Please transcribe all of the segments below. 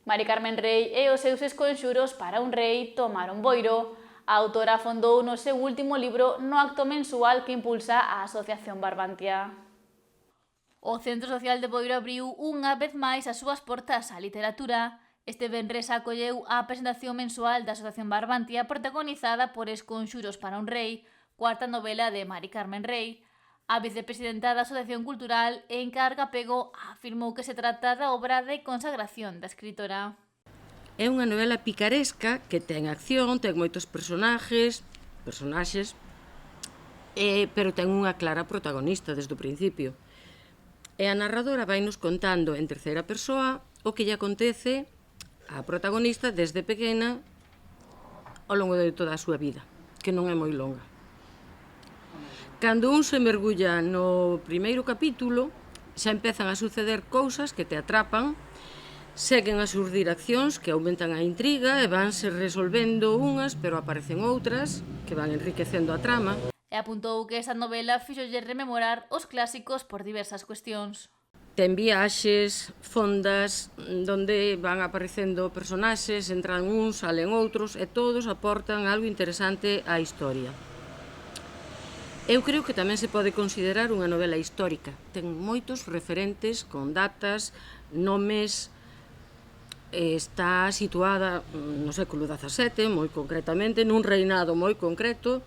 Mari Carmen Rey e os seus esconxuros para un rei tomaron boiro. A autora afondou no seu último libro no acto mensual que impulsa a Asociación Barbantia. O Centro Social de Boiro abriu unha vez máis as súas portas á literatura. Este venres acolleu a presentación mensual da Asociación Barbantia protagonizada por Esconxuros para un rei, cuarta novela de Mari Carmen Rey. A vicepresidenta da Asociación Cultural, Encarga Pego, afirmou que se trata da obra de consagración da escritora. É unha novela picaresca que ten acción, ten moitos personaxes, pero ten unha clara protagonista desde o principio. E a narradora vai nos contando en terceira persoa o que lle acontece á protagonista desde pequena ao longo de toda a súa vida, que non é moi longa. Cando un se mergulla no primeiro capítulo, xa empezan a suceder cousas que te atrapan, seguen a surdir accións que aumentan a intriga e vanse resolvendo unhas, pero aparecen outras que van enriquecendo a trama. E apuntou que esa novela fixolle rememorar os clásicos por diversas cuestións. Ten viaxes, fondas, donde van aparecendo personaxes, entran uns, salen outros, e todos aportan algo interesante á historia. Eu creo que tamén se pode considerar unha novela histórica. Ten moitos referentes con datas, nomes. Está situada no século XVII, moi concretamente, nun reinado moi concreto,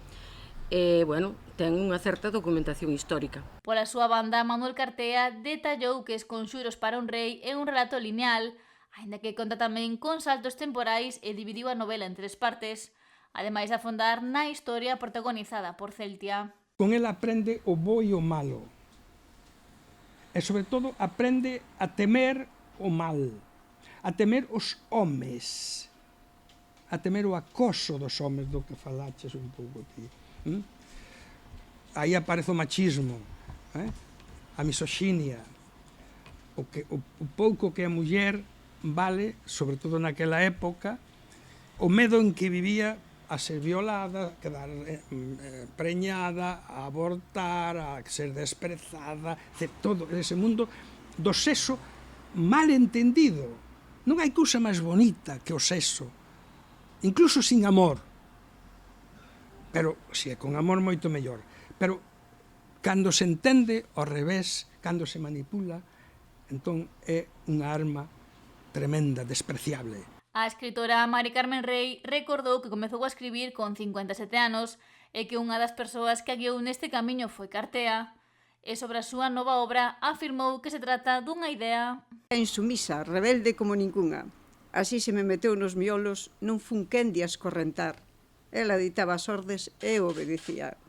e, ten unha certa documentación histórica. Pola súa banda, Manuel Cartea detallou que Esconxuros para un rei é un relato lineal, aínda que conta tamén con saltos temporais e dividiu a novela en 3 partes, ademais de afondar na historia protagonizada por Celtia. Con el aprende o bo e o malo, e sobre todo aprende a temer o mal, a temer os homes, a temer o acoso dos homes do que falaches un pouco aquí. Aí aparece o machismo, a misoxinia, o pouco que a muller vale, sobre todo naquela época, o medo en que vivía a ser violada, a quedar preñada, a abortar, a ser desprezada, todo ese mundo do sexo mal entendido. Non hai cousa máis bonita que o sexo, incluso sin amor. Pero, se é con amor, moito mellor. Pero, cando se entende ao revés, cando se manipula, entón é unha arma tremenda, despreciable. A escritora Mari Carmen Rey recordou que comezou a escribir con 57 anos e que unha das persoas que a guiou neste camiño foi Cartea. E sobre a súa nova obra afirmou que se trata dunha idea insumisa, rebelde como ningunha. Así se me meteu nos miolos, non fun quen de escorrentar. Ela ditaba as ordes e eu obedecía.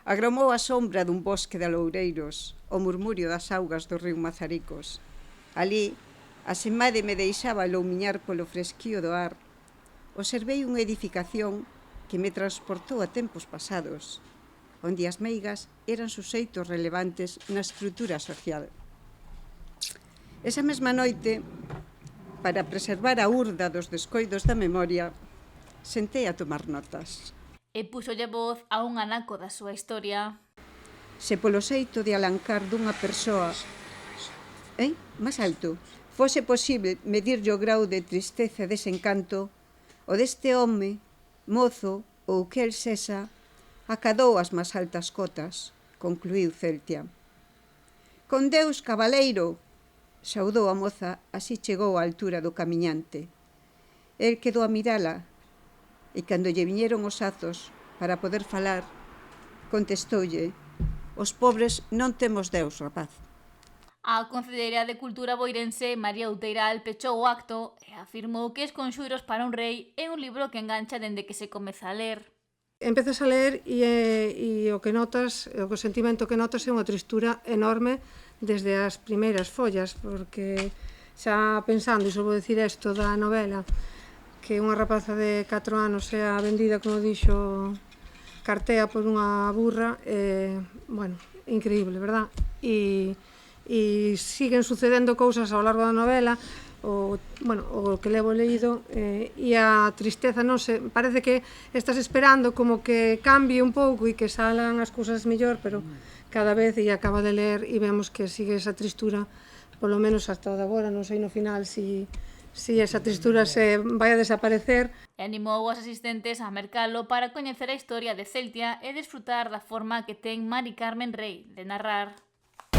Agromou a sombra dun bosque de aloureiros, o murmurio das augas do río Mazaricos. Alí, a semade me deixaba loumiñar polo fresquío do ar. Observei unha edificación que me transportou a tempos pasados, onde as meigas eran suxeitos relevantes na estrutura social. Esa mesma noite, para preservar a urda dos descoidos da memoria, sentei a tomar notas. E púxolle voz a un anaco da súa historia. Se polo xeito de alancar dunha persoa, máis alto, fose posible medirlle o grau de tristeza e desencanto, o deste home, mozo ou que el sexa, acadou as máis altas cotas, concluíu Celtia. Con Deus, cabaleiro, saudou a moza, así chegou á altura do camiñante. El quedou a mirala, e cando lle viñeron os azos para poder falar, contestoulle: os pobres non temos Deus, rapaz. A concelleira de Cultura boirense, María Outeiral, pechou o acto e afirmou que Esconxuros para un rei é un libro que engancha dende que se comeza a ler. Empezas a ler e o que notas, o sentimento que notas é unha tristura enorme desde as primeiras follas, porque xa pensando, e só vou dicir isto da novela, que unha rapaza de 4 anos sea vendida, como dixo Cartea, por unha burra, increíble, verdad? E siguen sucedendo cousas ao largo da novela, o que levo leído, e a tristeza, non sei, parece que estás esperando como que cambie un pouco e que salan as cousas mellor, pero cada vez, e acaba de ler e vemos que sigue esa tristura, polo menos hasta agora, non sei no final se si esa tristura se vai a desaparecer. E animou os asistentes a mercalo para coñecer a historia de Celtia e desfrutar da forma que ten Mari Carmen Rey de narrar.